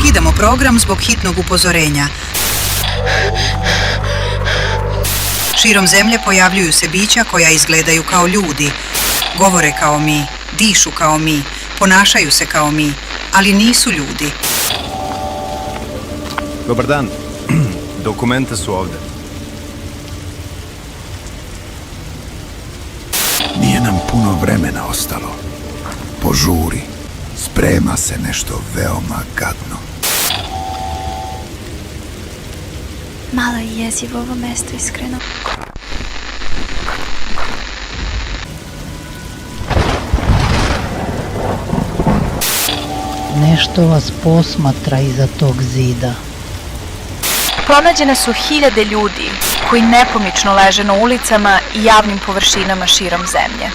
Prekidamo program zbog hitnog upozorenja. Širom zemlje pojavljuju se bića koja izgledaju kao ljudi. Govore kao mi, dišu kao mi, ponašaju se kao mi, ali nisu ljudi. Dobar dan. Dokumenta su ovde. Nije nam puno vremena ostalo. Požuri. Sprema se nešto veoma gadno. Malo je jezivo ovo mesto, iskreno. Nešto vas posmatra iza tog zida. Pronađene su hiljade ljudi koji nepomično leže na ulicama i javnim površinama širom zemlje.